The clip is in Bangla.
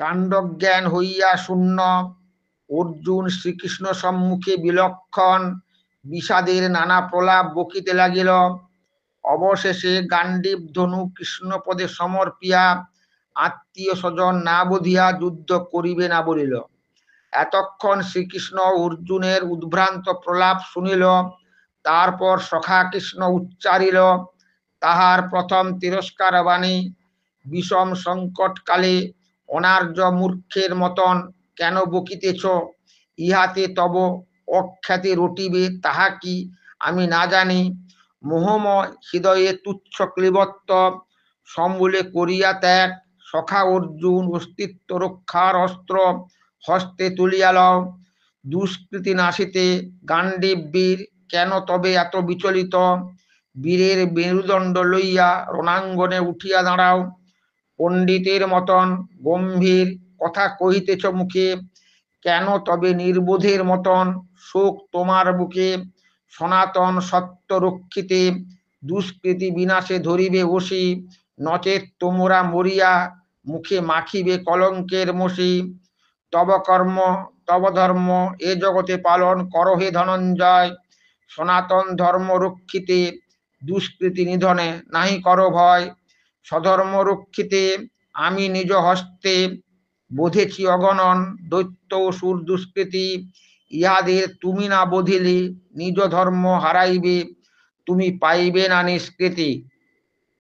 কাণ্ডজ্ঞান হইয়া শূন্য। অর্জুন শ্রীকৃষ্ণ সম্মুখে বিলক্ষণ বিষাদের নানা প্রলাপ বকিতে লাগিল। অবশেষে গান্ডীব ধনু কৃষ্ণপদে সমর্পিয়া আত্মীয় স্বজন না বুঝিয়া যুদ্ধ করিবে না বলিল। এতক্ষণ শ্রীকৃষ্ণ অর্জুনের উদ্ভ্রান্ত প্রলাপ শুনিল। তারপর সখা কৃষ্ণ উচ্চারিল তাহার প্রথম তিরস্কার বাণী। বিষম সংকটকালে অনার্য মূর্খের মতন কেন বকিতেছ? ইহাতে তব অখ্যাতি রটিবে তাহা কি আমি না জানি? মোহময় হৃদয়ে তুচ্ছ ক্লীবত্ব সম্বলে করিয়া ত্যাগ। সখা অর্জুন অস্তিত্ব রক্ষার অস্ত্র হস্তে তুলিয়া লও। দুষ্কৃতি নাশিতে গান্ডীব বীর কেন তবে এত বিচলিত? বীরের মেরুদণ্ড লইয়া রণাঙ্গনে উঠিয়া দাঁড়াও। পণ্ডিতের মতন গম্ভীর কথা কহিতেছ মুখে, কেন তবে নির্বোধের মতন শোক তোমার বুকে? সনাতন সত্য রক্ষিতে দুষ্কৃতি বিনাশে ধরিবে বসি, নচেত তোমরা মরিয়া মুখে মাখিবে কলঙ্কের মসি। তব কর্ম তব ধর্ম এ জগতে পালন করো হে ধনঞ্জয়। সনাতন ধর্ম রক্ষিতে দুষ্কৃতি নিধনে নাহি করো ভয়। স্বধর্ম রক্ষিতে আমি নিজ হস্তে বোধেছি অগণন দৈত্য অসুর দুষ্কৃতি। ইহাদের তুমি না বোধিলে নিজ ধর্ম হারাইবে, তুমি পাইবে না নিষ্কৃতি।